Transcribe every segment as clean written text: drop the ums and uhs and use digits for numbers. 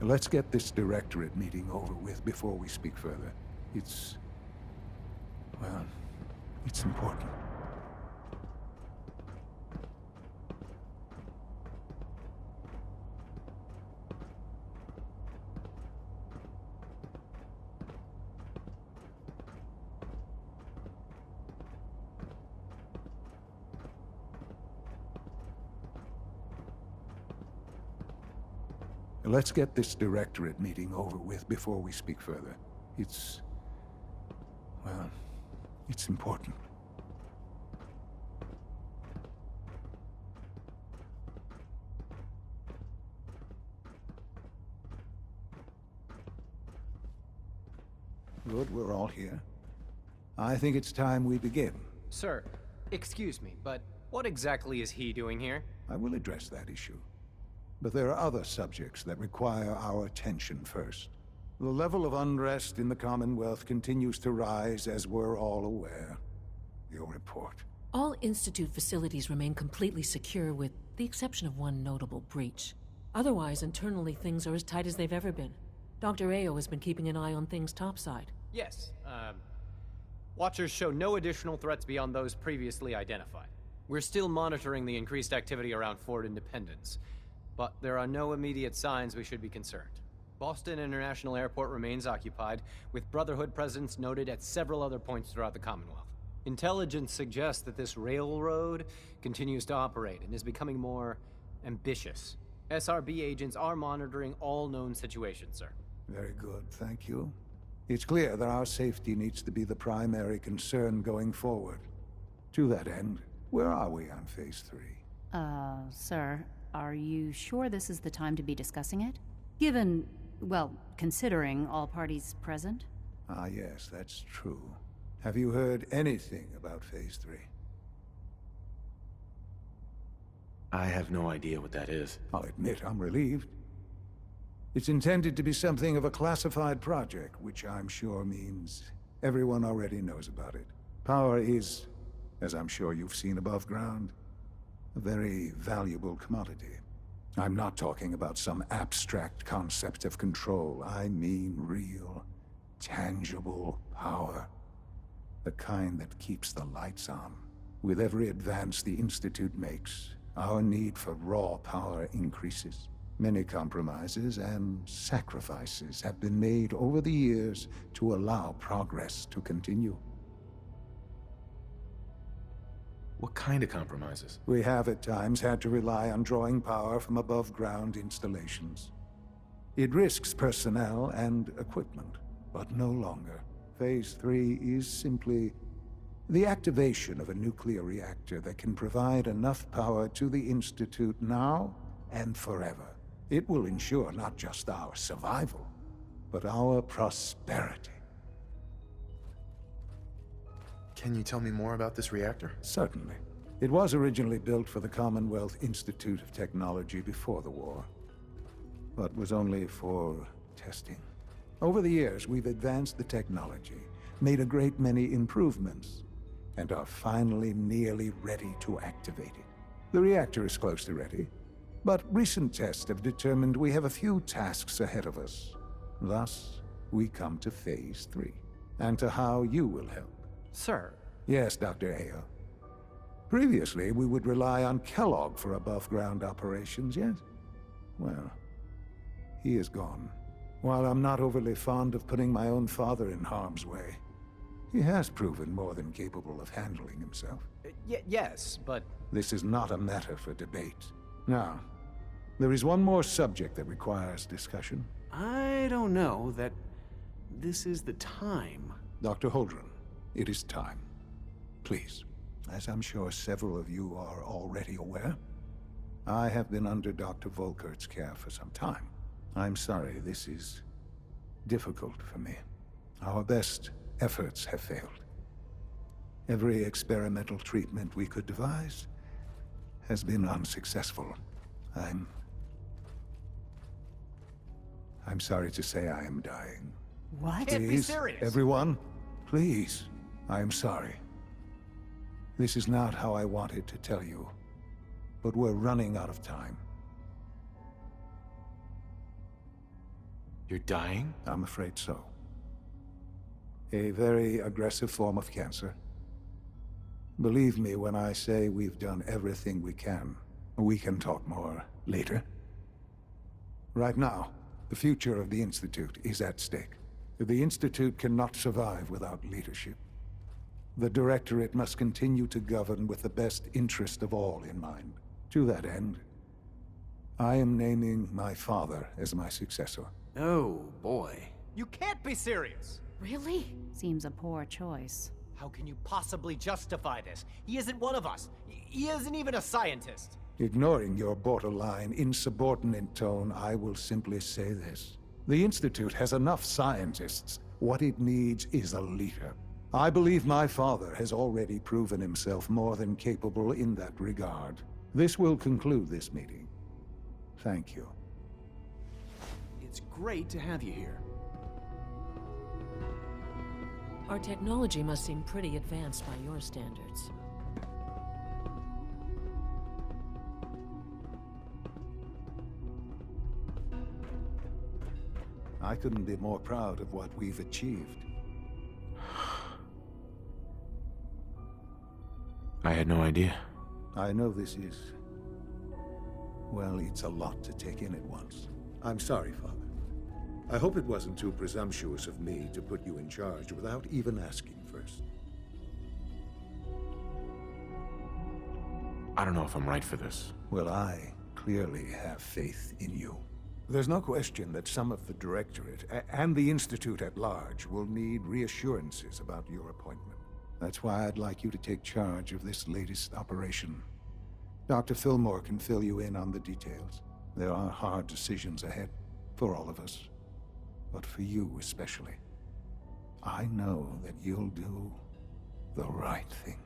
Let's get this directorate meeting over with before we speak further. Well, it's important. Let's get this directorate meeting over with before we speak further. Well, it's important. Good, we're all here. I think it's time we begin. Sir, excuse me, but what exactly is he doing here? I will address that issue. But there are other subjects that require our attention first. The level of unrest in the Commonwealth continues to rise, as we're all aware. Your report. All Institute facilities remain completely secure with the exception of one notable breach. Otherwise, internally things are as tight as they've ever been. Dr. Ao has been keeping an eye on things topside. Yes, Watchers show no additional threats beyond those previously identified. We're still monitoring the increased activity around Fort Independence, but there are no immediate signs we should be concerned. Boston International Airport remains occupied, with Brotherhood presence noted at several other points throughout the Commonwealth. Intelligence suggests that this railroad continues to operate and is becoming more ambitious. SRB agents are monitoring all known situations, sir. Very good, thank you. It's clear that our safety needs to be the primary concern going forward. To that end, where are we on Phase 3? Sir, are you sure this is the time to be discussing it? Given, well, considering all parties present? Ah, yes, that's true. Have you heard anything about Phase 3? I have no idea what that is. I'll admit I'm relieved. It's intended to be something of a classified project, which I'm sure means everyone already knows about it. Power is, as I'm sure you've seen above ground, a very valuable commodity. I'm not talking about some abstract concept of control. I mean real, tangible power. The kind that keeps the lights on. With every advance the Institute makes, our need for raw power increases. Many compromises and sacrifices have been made over the years to allow progress to continue. What kind of compromises? We have at times had to rely on drawing power from above-ground installations. It risks personnel and equipment, but no longer. Phase 3 is simply the activation of a nuclear reactor that can provide enough power to the Institute now and forever. It will ensure not just our survival, but our prosperity. Can you tell me more about this reactor? Certainly. It was originally built for the Commonwealth Institute of Technology before the war, but was only for testing. Over the years, we've advanced the technology, made a great many improvements, and are finally nearly ready to activate it. The reactor is close to ready, but recent tests have determined we have a few tasks ahead of us. Thus, we come to Phase 3, and to how you will help. Sir. Yes, Dr. Ao. Previously, we would rely on Kellogg for above-ground operations, yes? Well, he is gone. While I'm not overly fond of putting my own father in harm's way, he has proven more than capable of handling himself. Yes, but... This is not a matter for debate. Now, there is one more subject that requires discussion. I don't know that this is the time. Dr. Holdren, it is time. Please, as I'm sure several of you are already aware, I have been under Dr. Volkert's care for some time. I'm sorry, this is difficult for me. Our best efforts have failed. Every experimental treatment we could devise has been unsuccessful. I'm sorry to say I am dying. What? Can't be Please, serious. everyone, please, I am sorry. This is not how I wanted to tell you, but we're running out of time. You're dying? I'm afraid so. A very aggressive form of cancer. Believe me when I say we've done everything we can. We can talk more later. Right now, the future of the Institute is at stake. The Institute cannot survive without leadership. The Directorate must continue to govern with the best interest of all in mind. To that end, I am naming my father as my successor. Oh, boy. You can't be serious! Really? Seems a poor choice. How can you possibly justify this? He isn't one of us. He isn't even a scientist. Ignoring your borderline, insubordinate tone, I will simply say this. The Institute has enough scientists. What it needs is a leader. I believe my father has already proven himself more than capable in that regard. This will conclude this meeting. Thank you. It's great to have you here. Our technology must seem pretty advanced by your standards. I couldn't be more proud of what we've achieved. I had no idea. I know this is... well, it's a lot to take in at once. I'm sorry, Father. I hope it wasn't too presumptuous of me to put you in charge without even asking first. I don't know if I'm right for this. Well, I clearly have faith in you. There's no question that some of the Directorate and the Institute at large will need reassurances about your appointment. That's why I'd like you to take charge of this latest operation. Dr. Fillmore can fill you in on the details. There are hard decisions ahead, for all of us. But for you especially. I know that you'll do the right thing.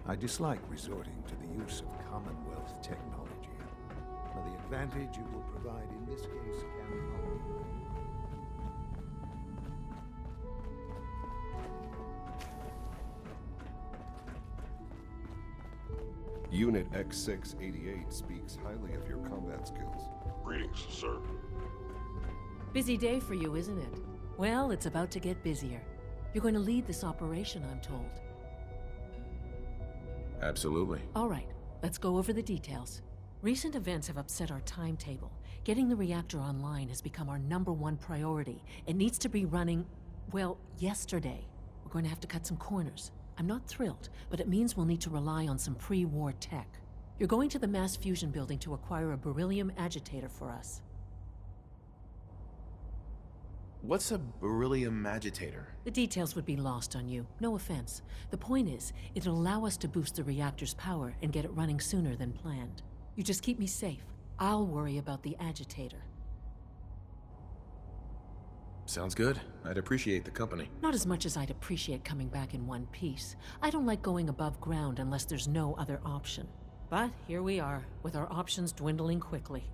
I dislike resorting to the use of Commonwealth technology. For the advantage it will provide in this case can only... Unit X688 speaks highly of your combat skills. Greetings, sir. Busy day for you, isn't it? Well, it's about to get busier. You're going to lead this operation, I'm told. Absolutely. All right, let's go over the details. Recent events have upset our timetable. Getting the reactor online has become our #1 priority. It needs to be running, well, yesterday. We're going to have to cut some corners. I'm not thrilled, but it means we'll need to rely on some pre-war tech. You're going to the mass fusion building to acquire a beryllium agitator for us. What's a beryllium agitator? The details would be lost on you, no offense. The point is, it'll allow us to boost the reactor's power and get it running sooner than planned. You just keep me safe. I'll worry about the agitator. Sounds good. I'd appreciate the company. Not as much as I'd appreciate coming back in one piece. I don't like going above ground unless there's no other option. But here we are, with our options dwindling quickly.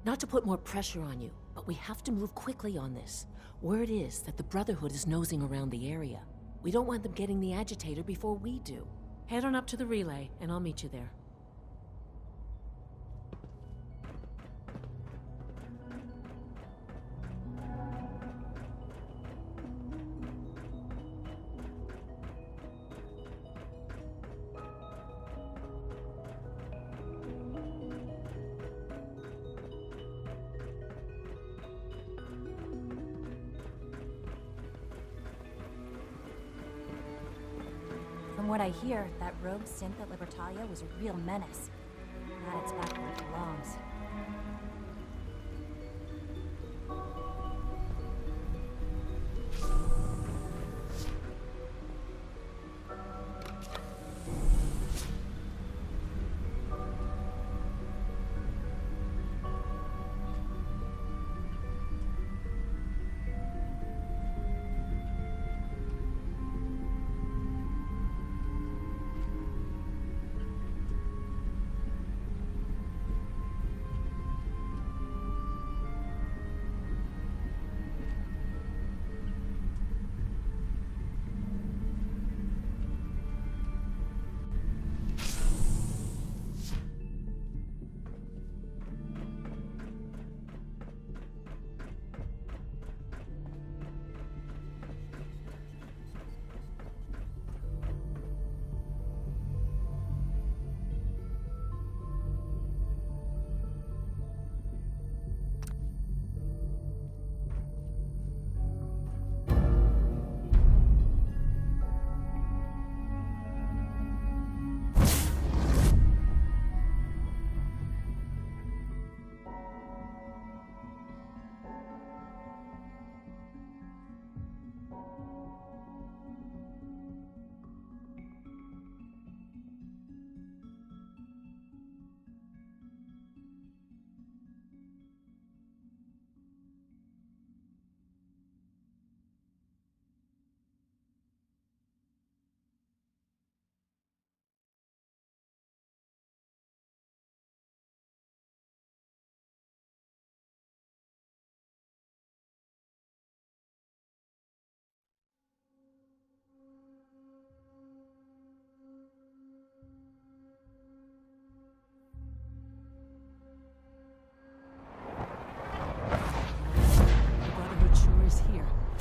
Not to put more pressure on you, but we have to move quickly on this. Word is that the Brotherhood is nosing around the area. We don't want them getting the agitator before we do. Head on up to the relay, and I'll meet you there. From what I hear, that rogue synth at Libertalia was a real menace. Glad it's back where it belongs.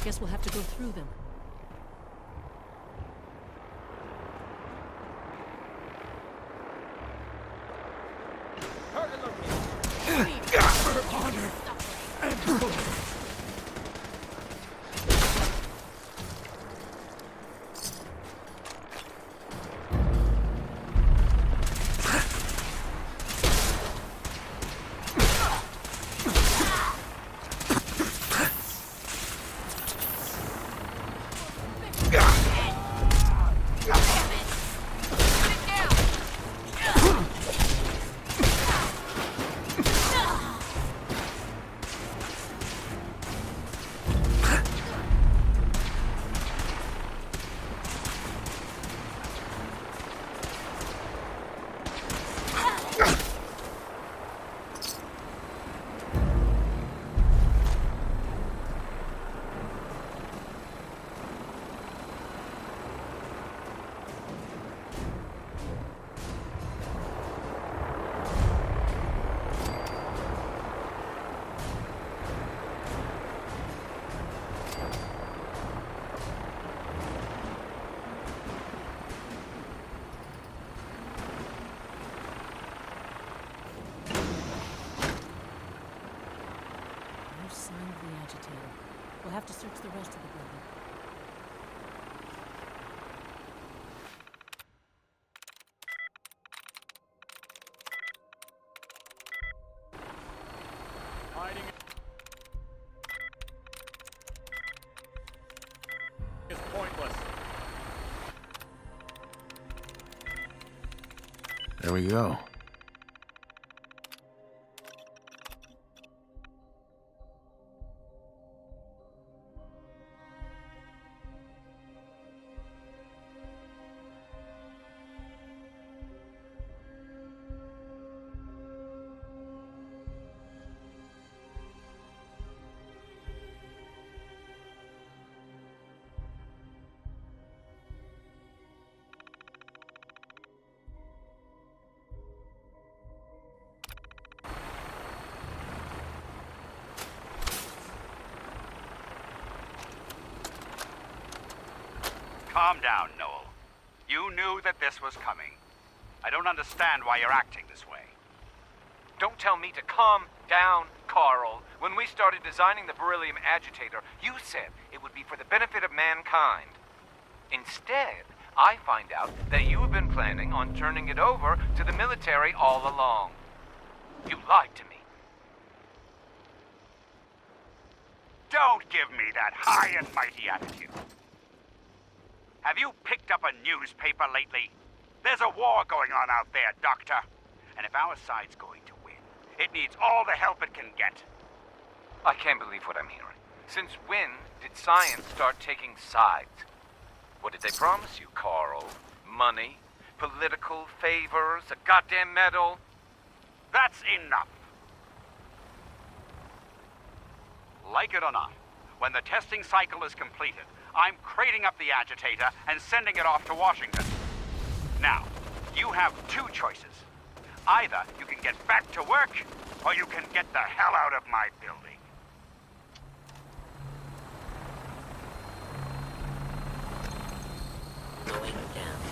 Guess we'll have to go through them. We'll have to search the rest of the building. Hiding is pointless. There we go. Calm down, Noel. You knew that this was coming. I don't understand why you're acting this way. Don't tell me to calm down, Carl. When we started designing the beryllium agitator, you said it would be for the benefit of mankind. Instead, I find out that you have been planning on turning it over to the military all along. You lied to me. Don't give me that high and mighty attitude. Have you picked up a newspaper lately? There's a war going on out there, Doctor. And if our side's going to win, it needs all the help it can get. I can't believe what I'm hearing. Since when did science start taking sides? What did they promise you, Carl? Money? Political favors? A goddamn medal? That's enough. Like it or not, when the testing cycle is completed, I'm crating up the agitator and sending it off to Washington. Now, you have two choices. Either you can get back to work, or you can get the hell out of my building. Going down.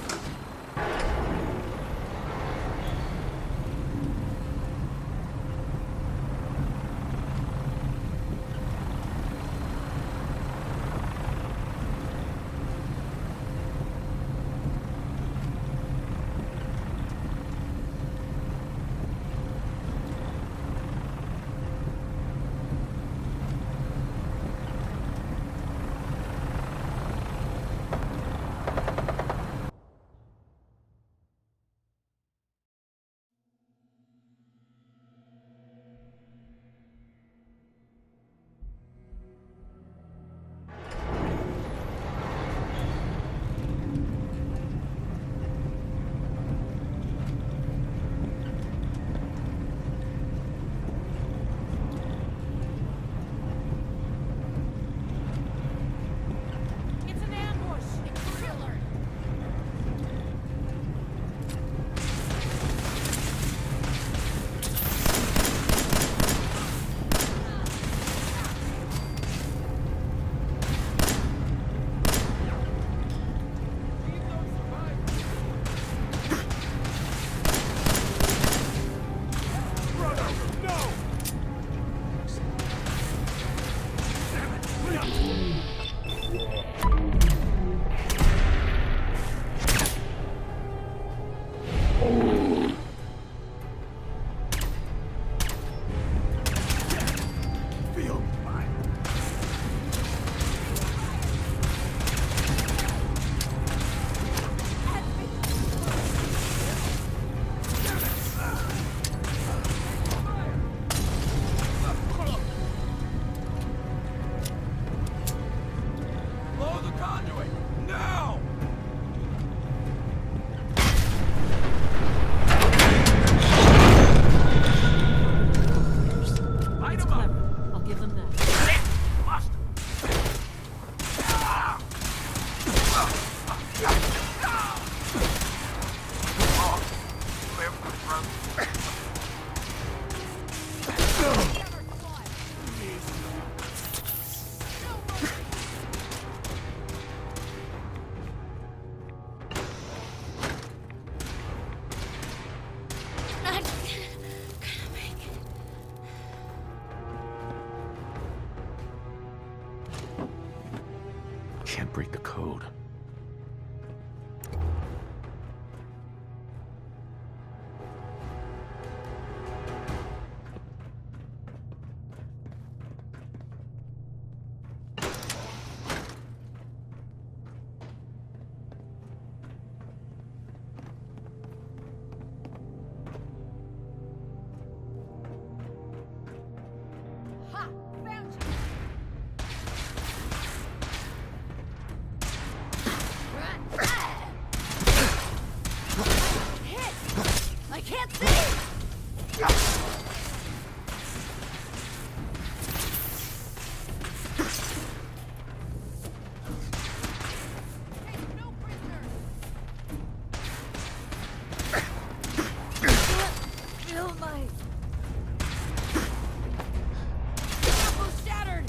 can't see! Feel my... Apple's shattered!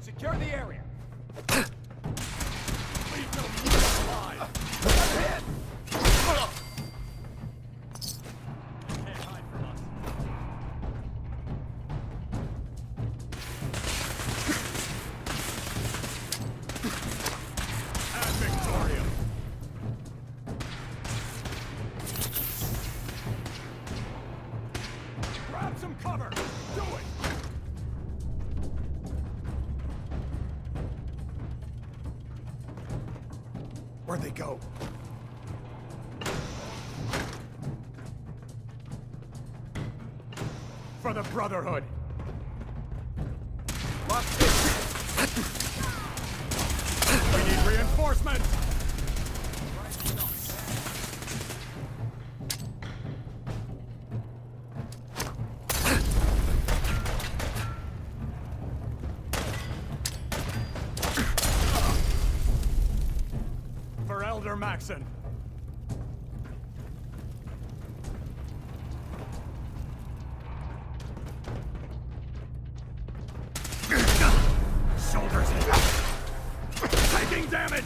Secure the area. Leave no mutants alive. Hit! Can't hide from us. Ad Victorium. Grab some cover. Do it. Where'd they go? For the Brotherhood. We need reinforcements. For Elder Maxon. Shoulders hit. Taking damage.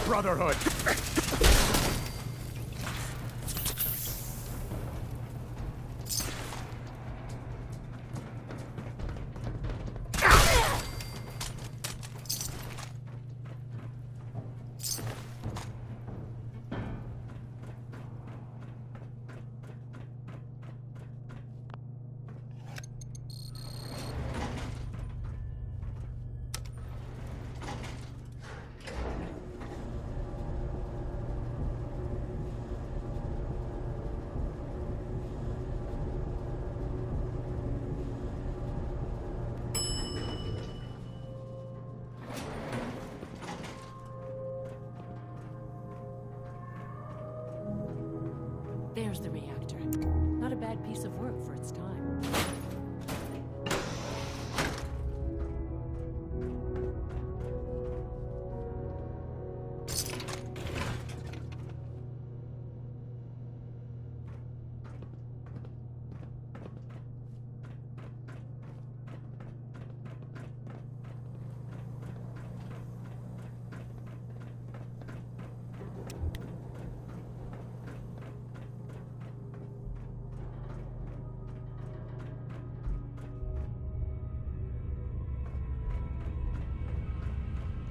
Brotherhood! There's the reactor. Not a bad piece of work for its time.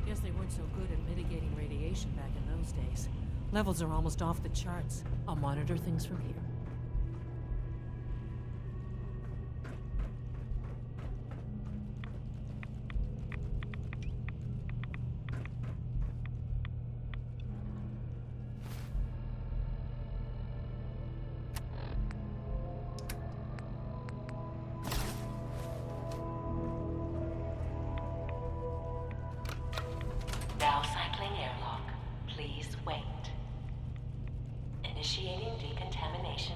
Guess they weren't so good at mitigating radiation back in those days. Levels are almost off the charts. I'll monitor things from here. Now cycling airlock. Please wait. Initiating decontamination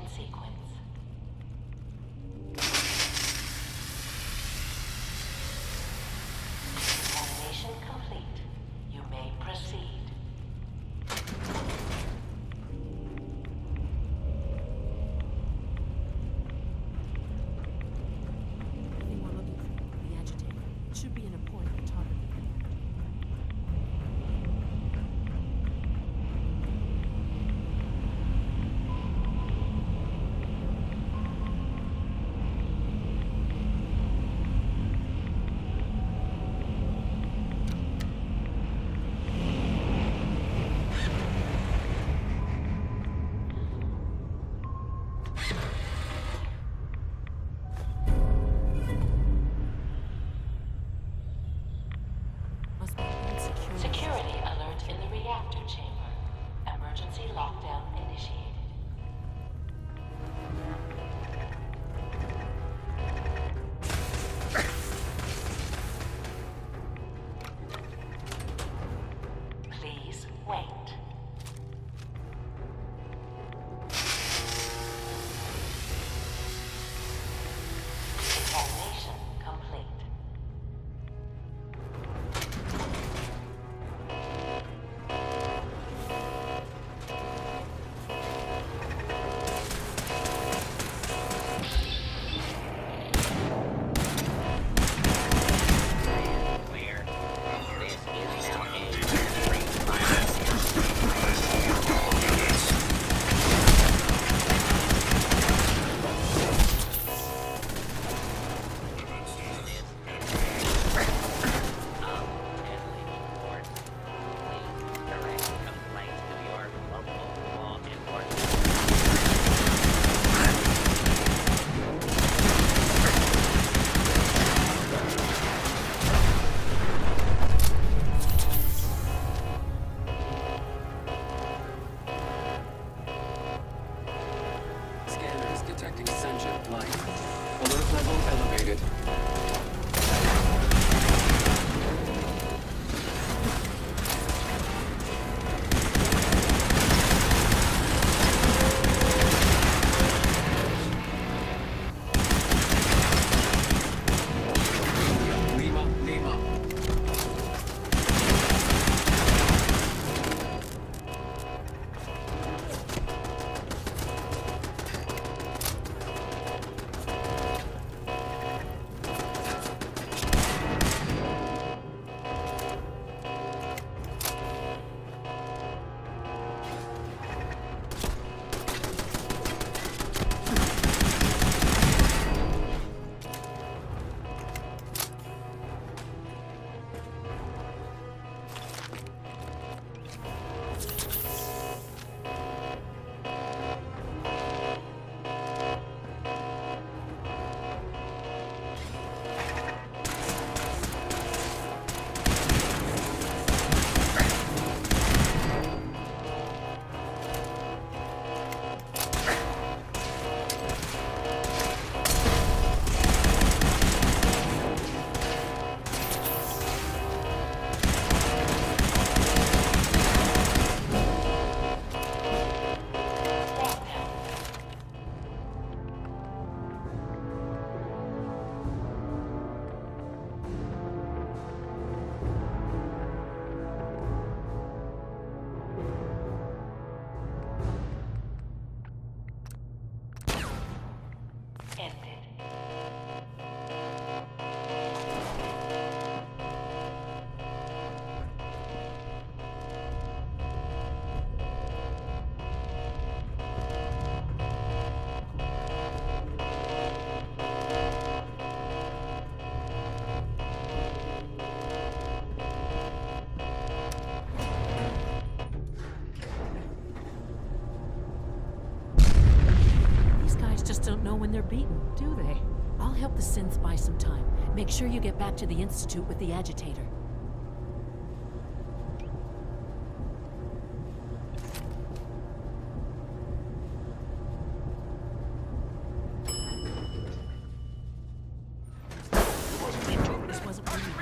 get beaten, do they? I'll help the synths buy some time. Make sure you get back to the Institute with the agitator. This wasn't really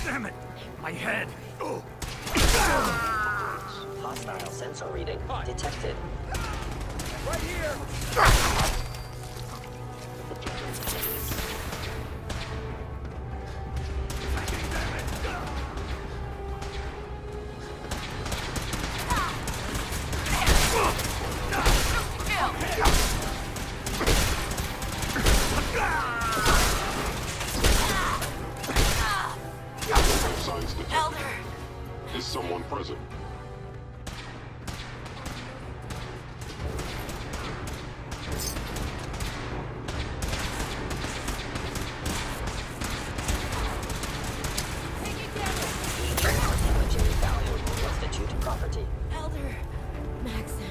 Damn it! My head! Hostile sensor reading detected. Right here! Signs detected. Is someone present? Imaging valuable Institute property. Elder Maxon.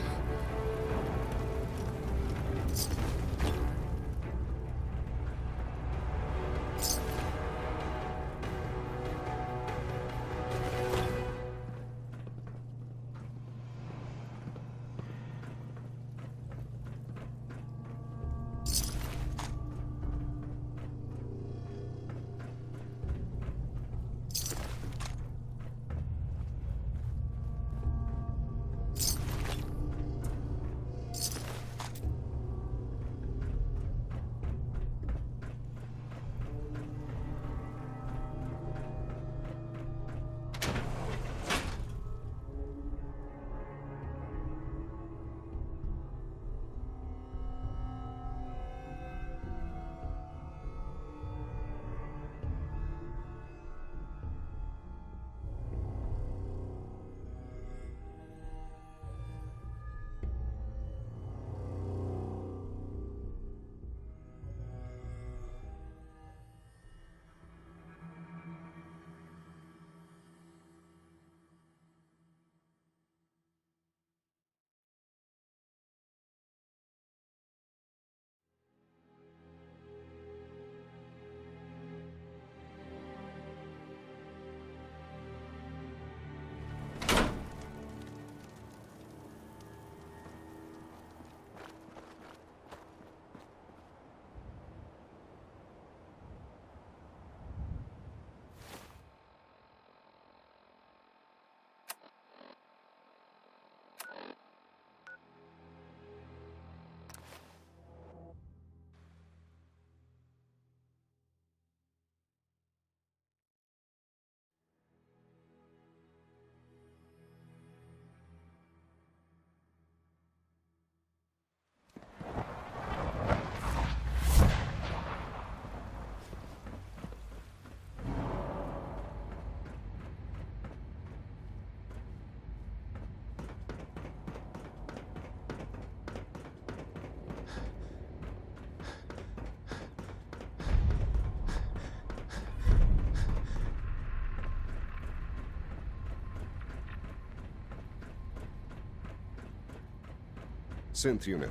Synth unit,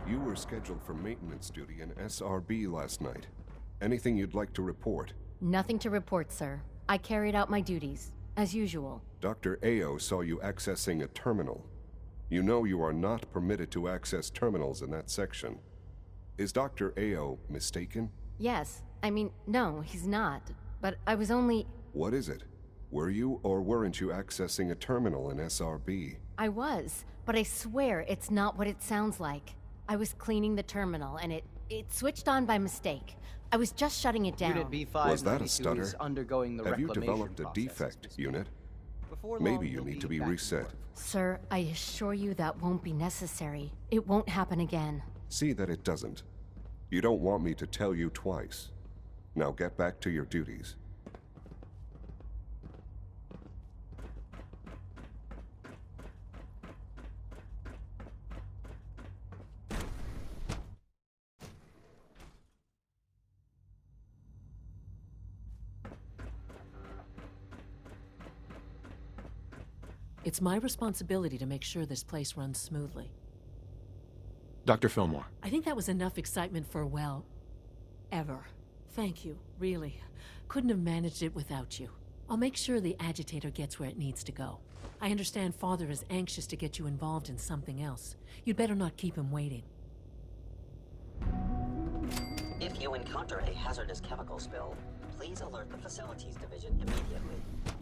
you were scheduled for maintenance duty in SRB last night. Anything you'd like to report? Nothing to report, sir. I carried out my duties, as usual. Dr. Ao saw you accessing a terminal. You know you are not permitted to access terminals in that section. Is Dr. Ao mistaken? Yes. I mean, no, he's not. But I was only... What is it? Were you or weren't you accessing a terminal in SRB? I was, but I swear it's not what it sounds like. I was cleaning the terminal, and it switched on by mistake. I was just shutting it down. Unit B5 Was that a stutter? is undergoing the Have you reclamation developed a process defect, as we unit? speak. Before long, Maybe you you'll need to be back in reset. work. Sir, I assure you that won't be necessary. It won't happen again. See that it doesn't. You don't want me to tell you twice. Now get back to your duties. It's my responsibility to make sure this place runs smoothly. Dr. Fillmore. I think that was enough excitement for, well, ever. Thank you, really. Couldn't have managed it without you. I'll make sure the agitator gets where it needs to go. I understand Father is anxious to get you involved in something else. You'd better not keep him waiting. If you encounter a hazardous chemical spill, please alert the Facilities Division immediately.